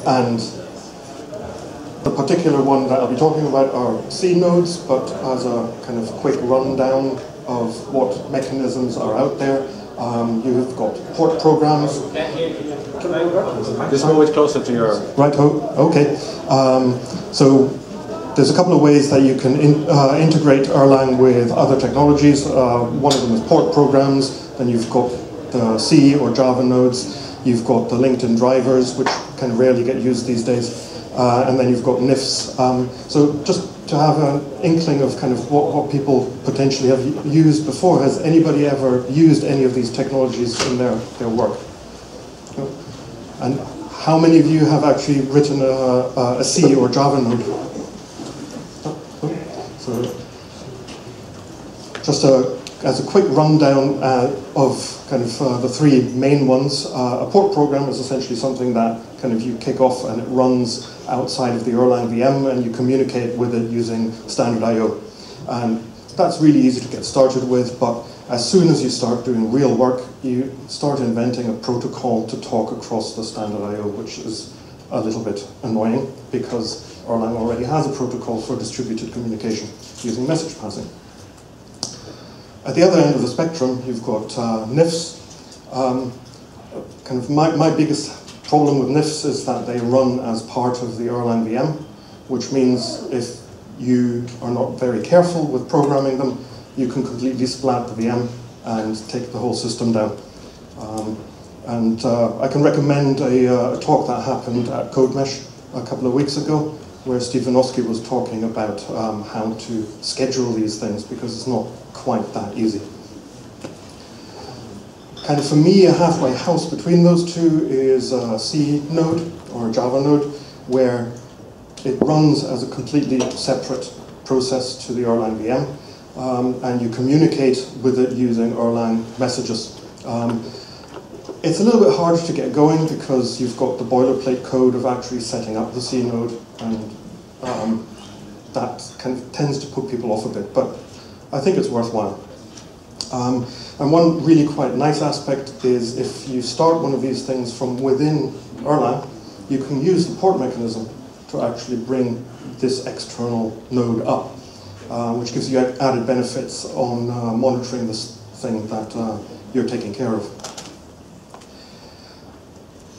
And the particular one that I'll be talking about are C nodes, but as a kind of quick rundown of what mechanisms are out there, you've got port programs. Just move it closer to your... Right, okay. So there's a couple of ways that you can integrate Erlang with other technologies. One of them is port programs, then you've got the C or Java nodes, you've got the LinkedIn drivers, which kind of rarely get used these days, and then you've got NIFs. So just to have an inkling of kind of what people potentially have used before, has anybody ever used any of these technologies in their work? No? And how many of you have actually written a C or Java node? So just as a quick rundown of kind of the three main ones, a port program is essentially something that kind of you kick off and it runs outside of the Erlang VM and you communicate with it using standard I/O. And that's really easy to get started with, but as soon as you start doing real work, you start inventing a protocol to talk across the standard I/O, which is a little bit annoying because Erlang already has a protocol for distributed communication using message passing. At the other end of the spectrum, you've got NIFs. Kind of my biggest problem with NIFs is that they run as part of the Erlang VM, which means if you are not very careful with programming them, you can completely splat the VM and take the whole system down. I can recommend a talk that happened at CodeMesh a couple of weeks ago, where Steve Winoski was talking about how to schedule these things, because it's not quite that easy. Kind of for me, a halfway house between those two is a C node or a Java node, where it runs as a completely separate process to the Erlang VM, and you communicate with it using Erlang messages. It's a little bit harder to get going because you've got the boilerplate code of actually setting up the C node, and that kind of tends to put people off a bit, but I think it's worthwhile. And one really quite nice aspect is if you start one of these things from within Erlang, you can use the port mechanism to actually bring this external node up, which gives you added benefits on monitoring this thing that you're taking care of.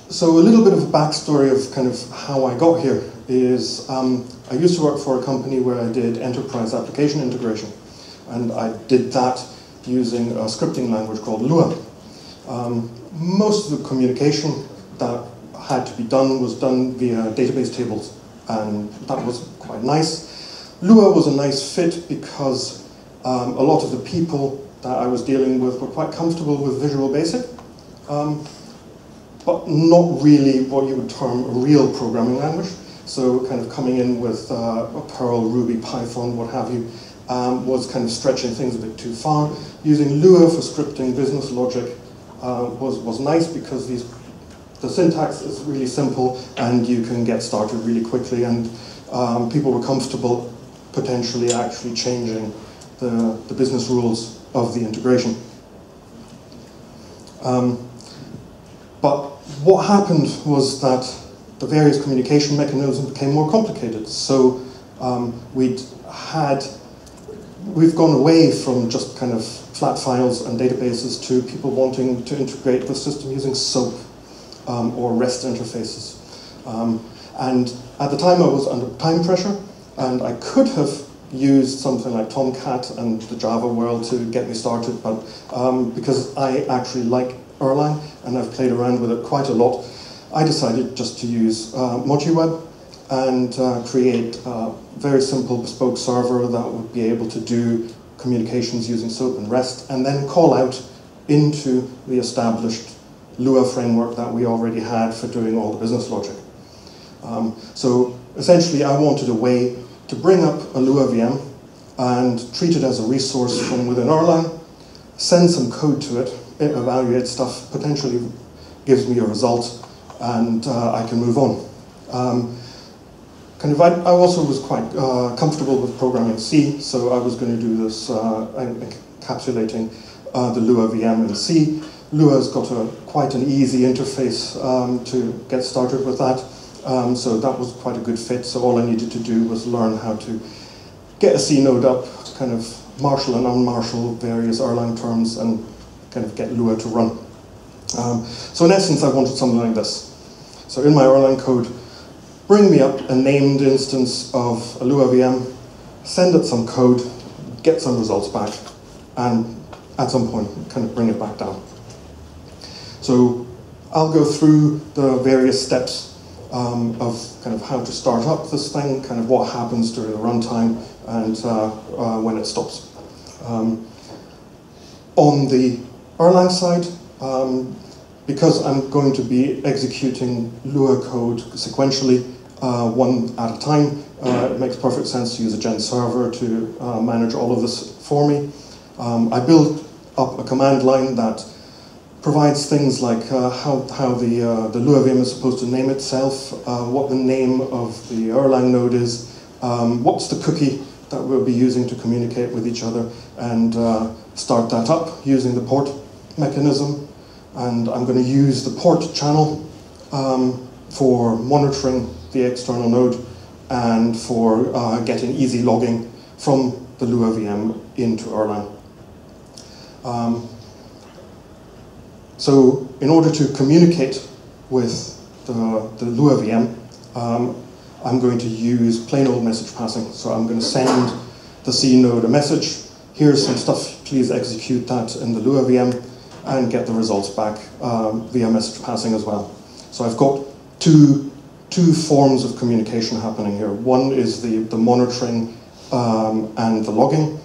So a little bit of a backstory of kind of how I got here is I used to work for a company where I did enterprise application integration, and I did that using a scripting language called Lua. Most of the communication that had to be done was done via database tables, and that was quite nice. Lua was a nice fit because a lot of the people that I was dealing with were quite comfortable with Visual Basic, but not really what you would term a real programming language. So kind of coming in with a Perl, Ruby, Python, what have you, was kind of stretching things a bit too far. Using Lua for scripting business logic was nice because the syntax is really simple and you can get started really quickly, and people were comfortable potentially actually changing the business rules of the integration. But what happened was that the various communication mechanisms became more complicated. So we've gone away from just kind of flat files and databases to people wanting to integrate the system using SOAP or REST interfaces. And at the time I was under time pressure, and I could have used something like Tomcat and the Java world to get me started, but because I actually like Erlang and I've played around with it quite a lot, I decided just to use MochiWeb and create a very simple bespoke server that would be able to do communications using SOAP and REST, and then call out into the established Lua framework that we already had for doing all the business logic. So essentially I wanted a way to bring up a Lua VM and treat it as a resource from within Erlang, send some code to it, it evaluates stuff, potentially gives me a result, and I can move on. I also was quite comfortable with programming C, so I was going to do this encapsulating the Lua VM in C. Lua's got quite an easy interface to get started with that, so that was quite a good fit. So all I needed to do was learn how to get a C node up, kind of marshal and unmarshal various Erlang terms, and kind of get Lua to run. So in essence, I wanted something like this. So in my Erlang code, bring me up a named instance of a Lua VM, send it some code, get some results back, and at some point, kind of bring it back down. So I'll go through the various steps of kind of how to start up this thing, kind of what happens during the runtime, and when it stops. On the Erlang side, because I'm going to be executing Lua code sequentially, one at a time, it makes perfect sense to use a gen server to manage all of this for me. I built up a command line that provides things like how the Lua VM is supposed to name itself, what the name of the Erlang node is, what's the cookie that we'll be using to communicate with each other, and start that up using the port mechanism. And I'm going to use the port channel for monitoring the external node and for getting easy logging from the Lua VM into Erlang. So in order to communicate with the Lua VM, I'm going to use plain old message passing. So I'm going to send the C node a message. Here's some stuff, please execute that in the Lua VM, and get the results back via message passing as well. So I've got two forms of communication happening here. One is the monitoring and the logging,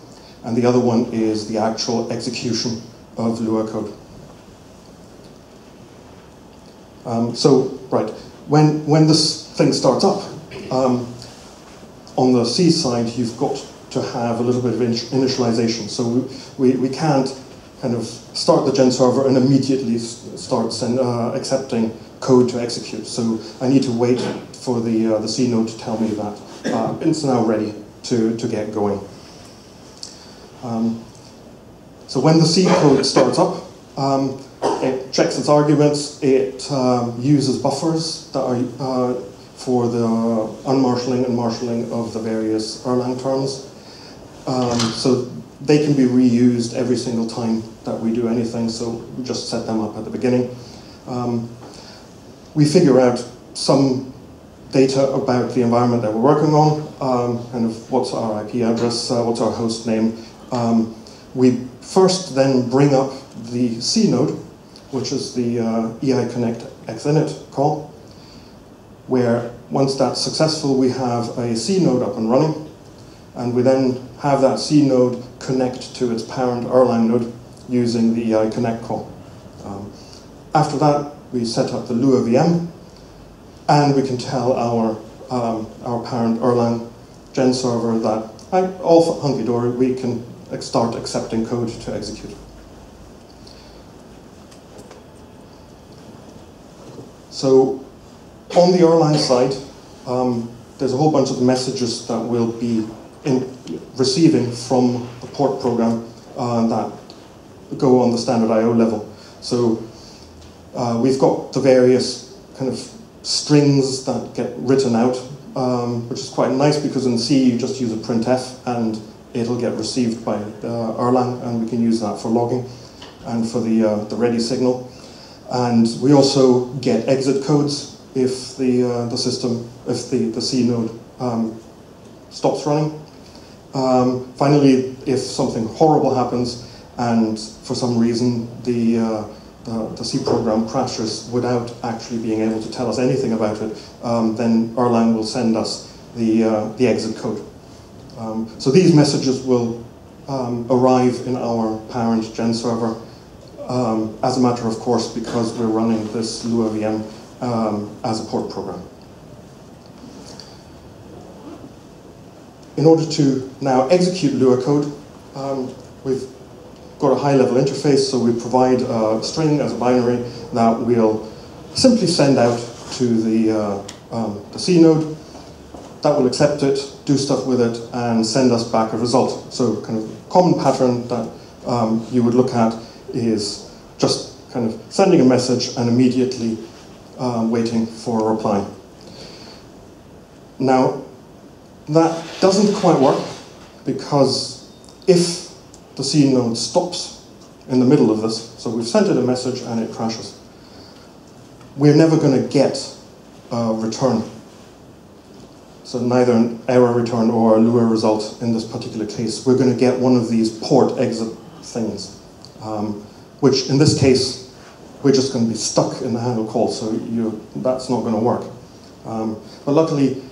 and the other one is the actual execution of Lua code. Right, when this thing starts up, on the C side, you've got to have a little bit of initialization. So we can't kind of start the gen server and immediately start accepting code to execute. So I need to wait for the C node to tell me that it's now ready to get going. So when the C code starts up, it checks its arguments, it uses buffers that are for the unmarshalling and marshalling of the various Erlang terms. So they can be reused every single time that we do anything, so we just set them up at the beginning. We figure out some data about the environment that we're working on, kind of what's our IP address, what's our host name. We first then bring up the C node, which is the EI connect xinit call, where once that's successful, we have a C node up and running, and we then have that C node connect to its parent Erlang node using the EI connect call. After that, we set up the Lua VM, and we can tell our parent Erlang gen server that all hunky-dory, we can start accepting code to execute. So on the Erlang side, there's a whole bunch of messages that we'll be receiving from the port program that go on the standard I/O level. So we've got the various kind of strings that get written out, which is quite nice because in C you just use a printf and it'll get received by Erlang, and we can use that for logging and for the ready signal. And we also get exit codes if the system, if the C node stops running. Finally, if something horrible happens and for some reason the C program crashes without actually being able to tell us anything about it, then Erlang will send us the exit code. So these messages will arrive in our parent gen server as a matter of course because we're running this Lua VM as a port program. In order to now execute Lua code, we've got a high-level interface, so we provide a string as a binary that we'll simply send out to the C node. That will accept it, do stuff with it, and send us back a result. So kind of common pattern that you would look at is just kind of sending a message and immediately waiting for a reply. Now, that doesn't quite work, because if the C node stops in the middle of this, so we've sent it a message and it crashes, we're never going to get a return. So neither an error return or a Lua result in this particular case. We're going to get one of these port exit things, which in this case, we're just going to be stuck in the handle call, so that's not going to work. But luckily,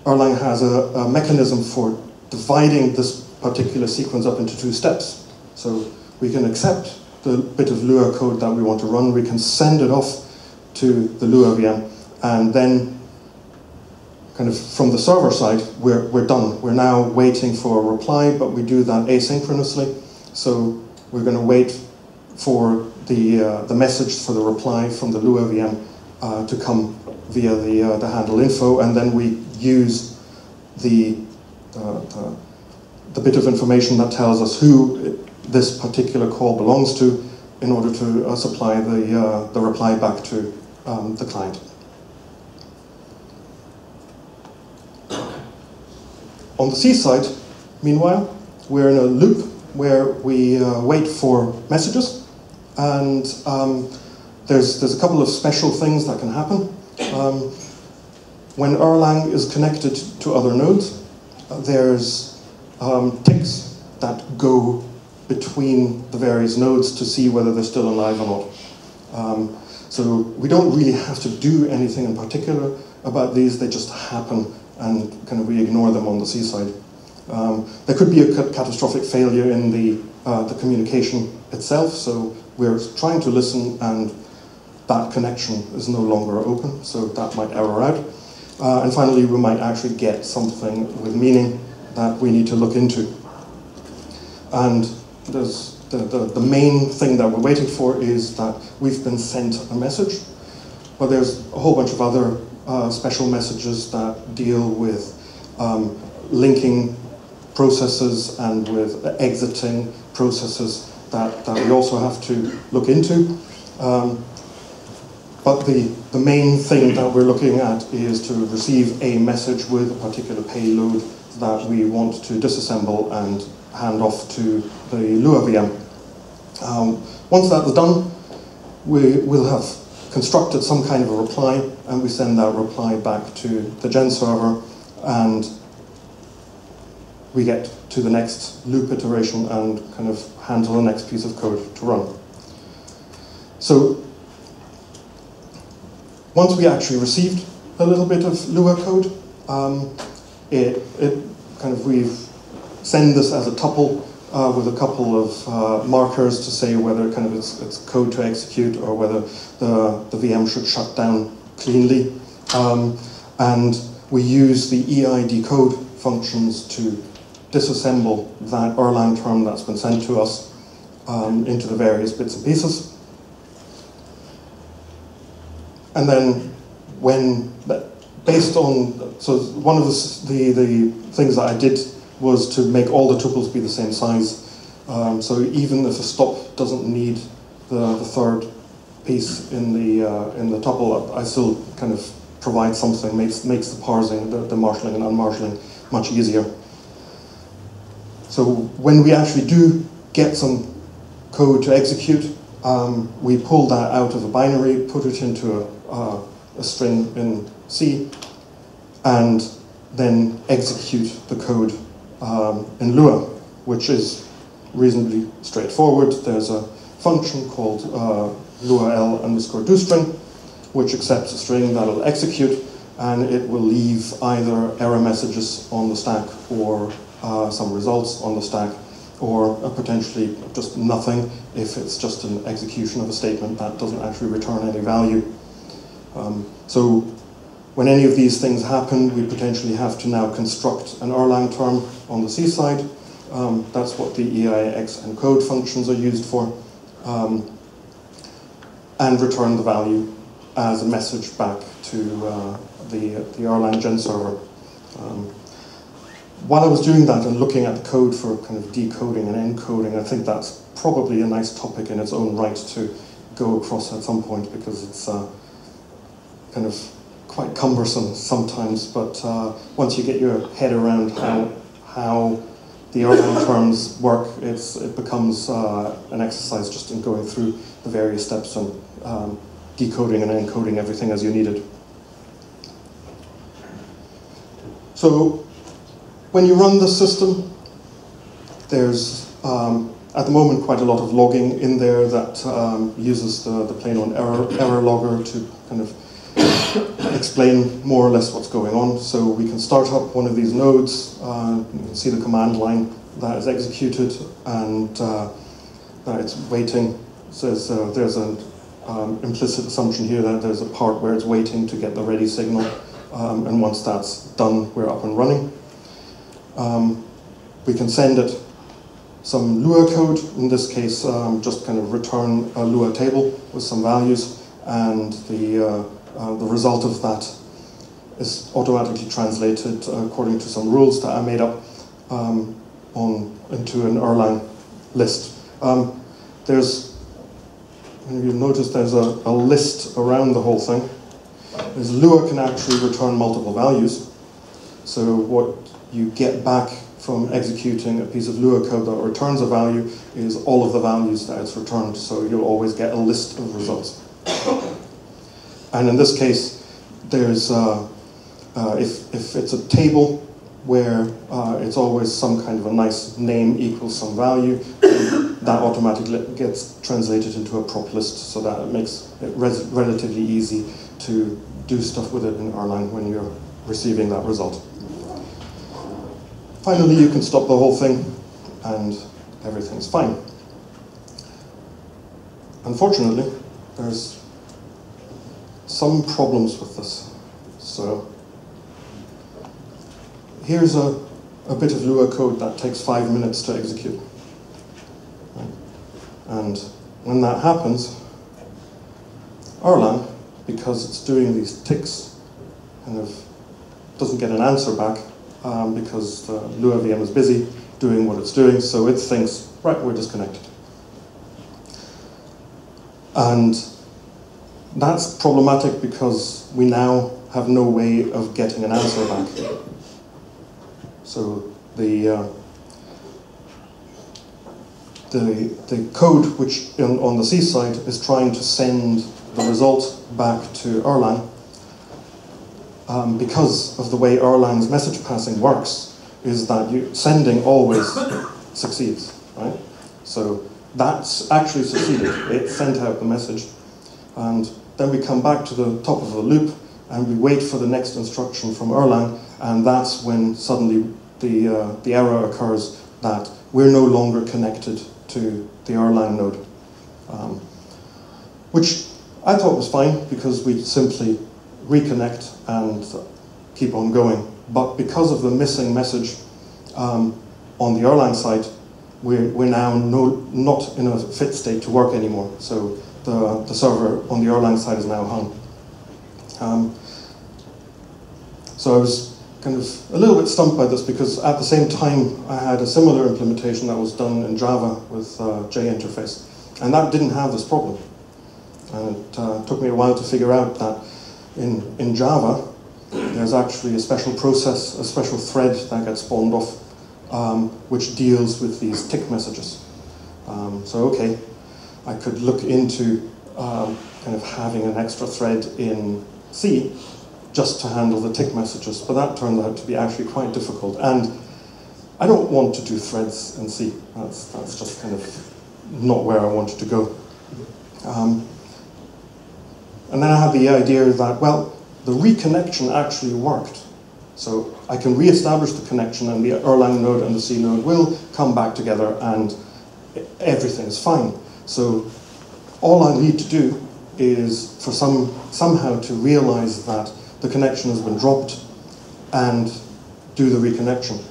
Erlang has a mechanism for dividing this particular sequence up into 2 steps. So we can accept the bit of Lua code that we want to run, we can send it off to the Lua VM, and then kind of from the server side, we're done. We're now waiting for a reply, but we do that asynchronously. So we're going to wait for the message for the reply from the Lua VM to come via the handle info, and then we use the bit of information that tells us who this particular call belongs to in order to supply the reply back to the client. On the C side, meanwhile, we're in a loop where we wait for messages, and there's a couple of special things that can happen. When Erlang is connected to other nodes, there's ticks that go between the various nodes to see whether they're still alive or not. So we don't really have to do anything in particular about these, they just happen, and kind of we ignore them on the C side. There could be a catastrophic failure in the communication itself, so we're trying to listen and that connection is no longer open, so that might error out. And finally, we might actually get something with meaning that we need to look into. And there's the main thing that we're waiting for is that we've been sent a message, but there's a whole bunch of other special messages that deal with linking processes and with exiting processes that we also have to look into. But the main thing that we're looking at is to receive a message with a particular payload that we want to disassemble and hand off to the Lua VM. Once that is done, we will have constructed some kind of a reply, and we send that reply back to the gen server, and we get to the next loop iteration and kind of handle the next piece of code to run. So once we actually received a little bit of Lua code, we've send this as a tuple with a couple of markers to say whether kind of it's code to execute or whether the VM should shut down cleanly. And we use the EI decode functions to disassemble that Erlang term that's been sent to us into the various bits and pieces. And then based on, so one of the things that I did was to make all the tuples be the same size. So even if a stop doesn't need the third piece in the tuple, I still kind of provide something, makes the parsing, the marshaling and unmarshaling much easier. So when we actually do get some code to execute, we pull that out of a binary, put it into a string in C, and then execute the code in Lua, which is reasonably straightforward. There's a function called lual_doString, which accepts a string that'll execute, and it will leave either error messages on the stack or some results on the stack, or potentially just nothing if it's just an execution of a statement that doesn't actually return any value. So when any of these things happen, we potentially have to now construct an Erlang term on the C side. That's what the EIX encode functions are used for, and return the value as a message back to the Erlang gen server. While I was doing that and looking at the code for kind of decoding and encoding, I think that's probably a nice topic in its own right to go across at some point, because it's kind of quite cumbersome sometimes, but once you get your head around how the Erlang terms work, it becomes an exercise just in going through the various steps and decoding and encoding everything as you need it. So when you run the system, there's at the moment quite a lot of logging in there that uses the plain old error logger to kind of explain more or less what's going on. So we can start up one of these nodes, you can see the command line that is executed, and that it's waiting. It says there's an implicit assumption here that there's a part where it's waiting to get the ready signal, and once that's done, we're up and running. We can send it some Lua code, in this case just kind of return a Lua table with some values, and the result of that is automatically translated according to some rules that I made up into an Erlang list. You'll notice there's a list around the whole thing. Lua can actually return multiple values. So what you get back from executing a piece of Lua code that returns a value is all of the values that it's returned. So you'll always get a list of results. And in this case, there's if it's a table where it's always some kind of a nice name equals some value, that automatically gets translated into a prop list, so that it makes it relatively easy to do stuff with it in Erlang when you're receiving that result. Finally, you can stop the whole thing, and everything's fine. Unfortunately, there's some problems with this. So here's a bit of Lua code that takes 5 minutes to execute. And when that happens, Erlang, because it's doing these ticks, kind of doesn't get an answer back because the Lua VM is busy doing what it's doing, so it thinks, right, we're disconnected. And that's problematic because we now have no way of getting an answer back. So the code which on the C side is trying to send the result back to Erlang, because of the way Erlang's message passing works, is that sending always succeeds, right? So that's actually succeeded. It sent out the message, and then we come back to the top of the loop and we wait for the next instruction from Erlang, and that's when suddenly the error occurs that we're no longer connected to the Erlang node, which I thought was fine because we simply reconnect and keep on going. But because of the missing message on the Erlang side, we're now not in a fit state to work anymore. So the server on the Erlang side is now hung. So I was kind of a little bit stumped by this because at the same time I had a similar implementation that was done in Java with JInterface, and that didn't have this problem. And it took me a while to figure out that in Java there's actually a special process, a special thread that gets spawned off, which deals with these tick messages. So okay, I could look into kind of having an extra thread in C just to handle the tick messages, but that turned out to be actually quite difficult, and I don't want to do threads in C. That's just kind of not where I wanted to go. And then I had the idea that, well, the reconnection actually worked. So I can re-establish the connection, and the Erlang node and the C node will come back together, and everything is fine. So all I need to do is for somehow to realize that the connection has been dropped and do the reconnection.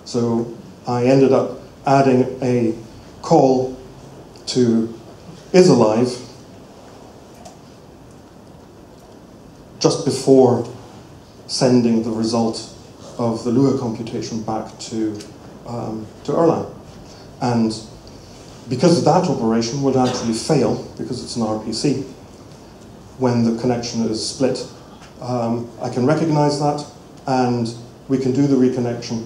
So I ended up adding a call to isAlive just before sending the result of the Lua computation back to Erlang. And because that operation would actually fail, because it's an RPC, when the connection is split, I can recognize that, and we can do the reconnection,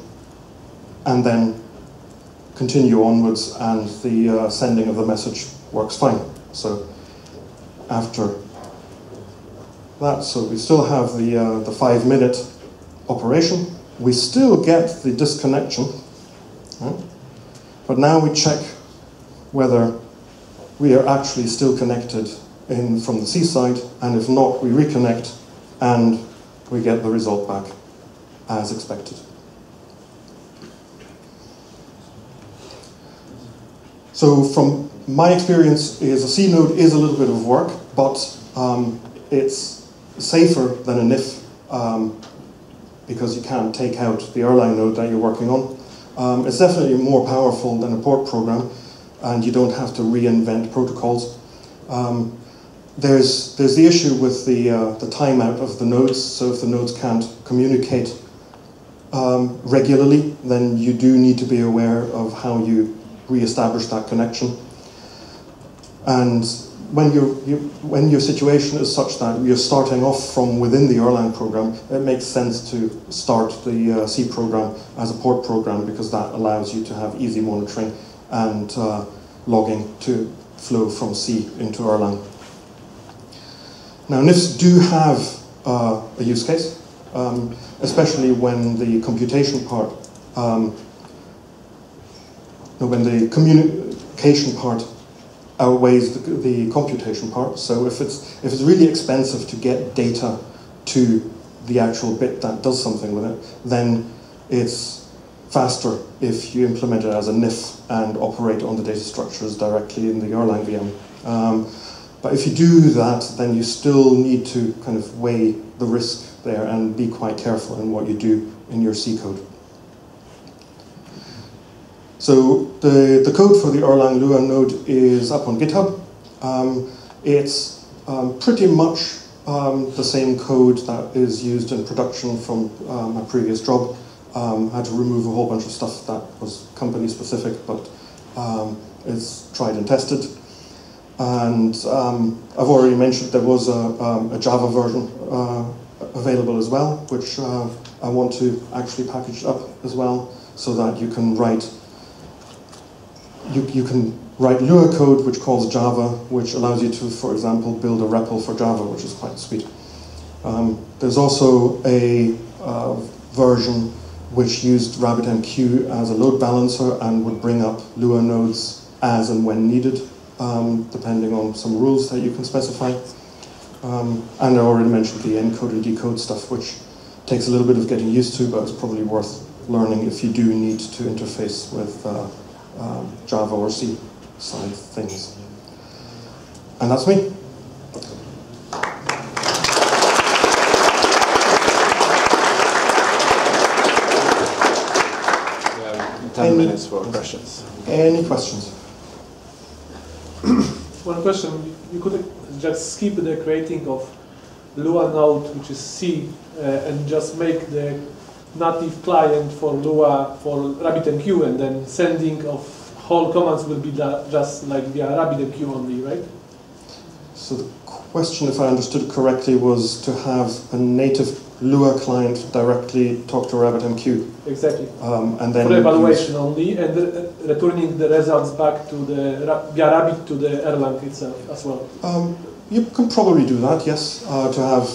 and then continue onwards, and the sending of the message works fine. So after that, so we still have the 5-minute operation. We still get the disconnection, right? But now we check whether we are actually still connected in from the C side, and if not, we reconnect, and we get the result back as expected. So from my experience, is a C node is a little bit of work, but it's safer than an if, because you can't take out the Erlang node that you're working on. It's definitely more powerful than a port program, and you don't have to reinvent protocols. There's the issue with the timeout of the nodes. So if the nodes can't communicate regularly, then you do need to be aware of how you re-establish that connection. And when your situation is such that you're starting off from within the Erlang program, it makes sense to start the C program as a port program, because that allows you to have easy monitoring and logging to flow from C into Erlang. Now, NIFs do have a use case, especially when the computation part, when the communication part outweighs the computation part. So if it's really expensive to get data to the actual bit that does something with it, then it's faster if you implement it as a NIF and operate on the data structures directly in the Erlang VM. But if you do that, then you still need to kind of weigh the risk there and be quite careful in what you do in your C code. So the code for the Erlang-Lua node is up on GitHub. It's pretty much the same code that is used in production from my previous job. I had to remove a whole bunch of stuff that was company specific, but it's tried and tested. And I've already mentioned there was a Java version available as well, which I want to actually package up as well, so that you can write Lua code which calls Java, which allows you to, for example, build a REPL for Java, which is quite sweet. There's also a version which used RabbitMQ as a load balancer and would bring up Lua nodes as and when needed, depending on some rules that you can specify. And I already mentioned the encode and decode stuff, which takes a little bit of getting used to, but it's probably worth learning if you do need to interface with Java or C side things. And that's me. We have 10 minutes for questions. Any questions? One question, you could just skip the creating of Lua node, which is C, and just make the native client for Lua for RabbitMQ, and then sending of whole commands will be just like via RabbitMQ only, right? So the question, if I understood correctly, was to have a native Lua client directly talk to RabbitMQ. Exactly. And then for evaluation only, and returning the results back to the via Rabbit to the Erlang itself as well. You can probably do that, yes. To have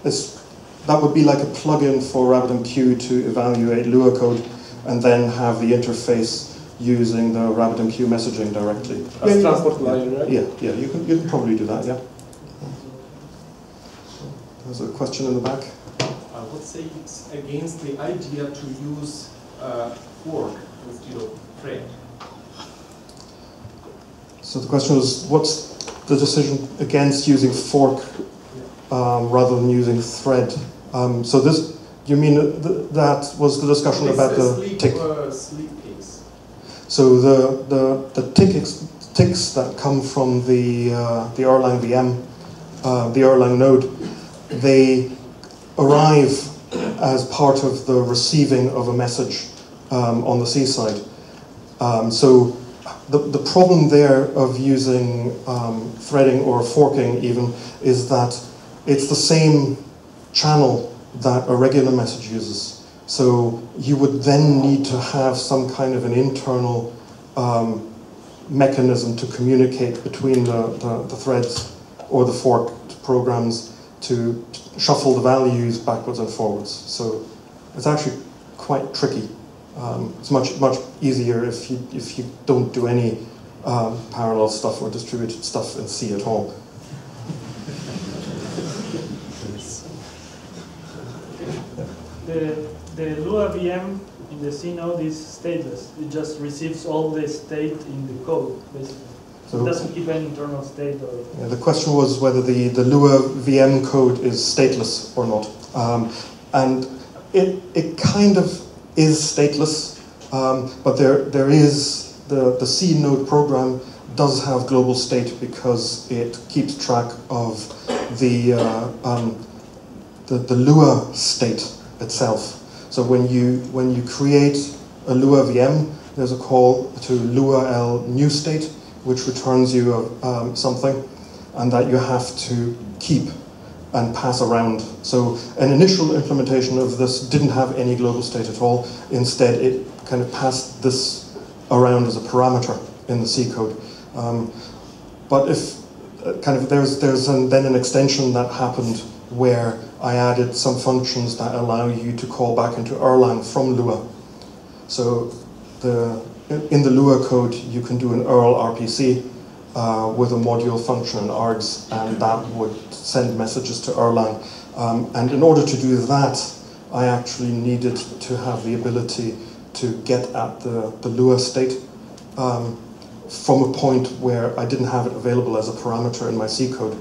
this, that would be like a plugin for RabbitMQ to evaluate Lua code, and then have the interface using the RabbitMQ messaging directly. As transport layer, right? Yeah, you can probably do that, yeah. There's a question in the back. I would say it's against the idea to use fork instead of thread. So the question was, what's the decision against using fork rather than using thread? So this, you mean that was the discussion about the tick? Sleep case. So the ticks that come from the Erlang VM, the Erlang node, they arrive as part of the receiving of a message on the C side. So the problem there of using threading or forking even is that it's the same channel that a regular message uses. So you would then need to have some kind of an internal mechanism to communicate between the threads or the forked programs to shuffle the values backwards and forwards. So it's actually quite tricky. It's much easier if you don't do any parallel stuff or distributed stuff in C at all. The Lua VM in the C node is stateless. It just receives all the state in the code, basically. So it doesn't keep any internal state. Or yeah, the question was whether the Lua VM code is stateless or not. And it kind of is stateless, but there is the C node program does have global state because it keeps track of the Lua state itself. So when you create a Lua VM, there's a call to Lua new state, which returns you something, and that you have to keep and pass around. So an initial implementation of this didn't have any global state at all. Instead, it kind of passed this around as a parameter in the C code. But if there's then an extension that happened where I added some functions that allow you to call back into Erlang from Lua. So in the Lua code, you can do an Erl RPC with a module function and args, and that would send messages to Erlang. And in order to do that, I actually needed to have the ability to get at the Lua state from a point where I didn't have it available as a parameter in my C code.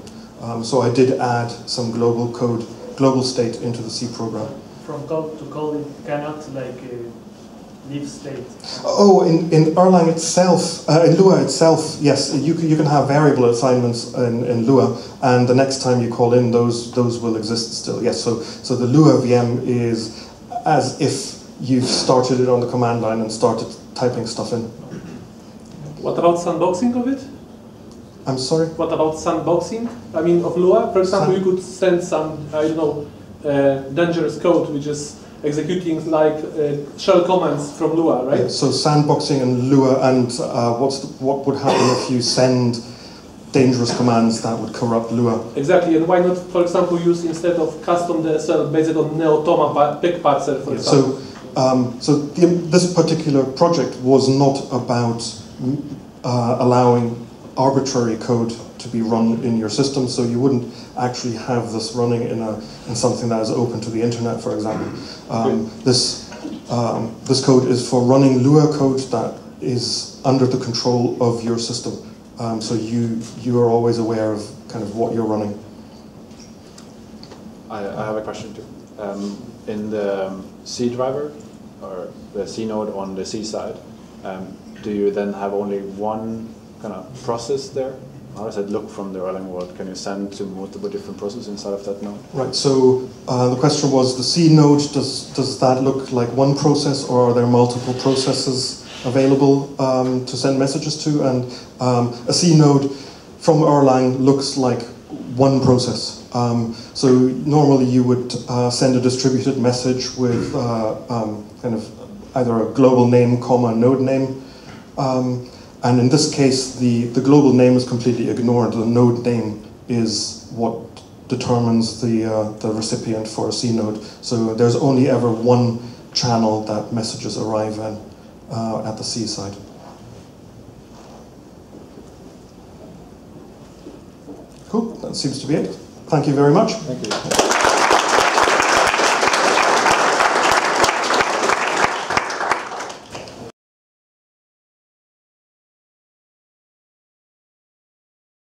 So I did add some global state into the C program. From code to code, it cannot leave state. Oh, in Erlang itself, in Lua itself, yes, you can have variable assignments in Lua, and the next time you call in, those will exist still. Yes, so the Lua VM is as if you've started it on the command line and started typing stuff in. What about sandboxing of it? I'm sorry? What about sandboxing? I mean, of Lua, for example, you could send some, I don't know, dangerous code which is executing like shell commands from Lua, right? Yeah, so sandboxing and Lua, and what would happen if you send dangerous commands that would corrupt Lua? Exactly, and why not, for example, use instead of custom DSL based on Neotoma peg parser, for example? This particular project was not about allowing arbitrary code to be run in your system, so you wouldn't actually have this running in something that is open to the internet, for example. This code is for running Lua code that is under the control of your system, so you are always aware of kind of what you're running. I have a question too. In the C driver or the C node on the C side, do you then have only one kind of process there? How does it look from the Erlang world? Can you send to multiple different processes inside of that node? Right, so the question was the C node, does that look like one process, or are there multiple processes available to send messages to? And a C node from Erlang looks like one process. So normally you would send a distributed message with kind of either a global name, comma, node name. And in this case, the global name is completely ignored. The node name is what determines the recipient for a C node. So there's only ever one channel that messages arrive in at the C side. Cool, that seems to be it. Thank you very much. Thank you.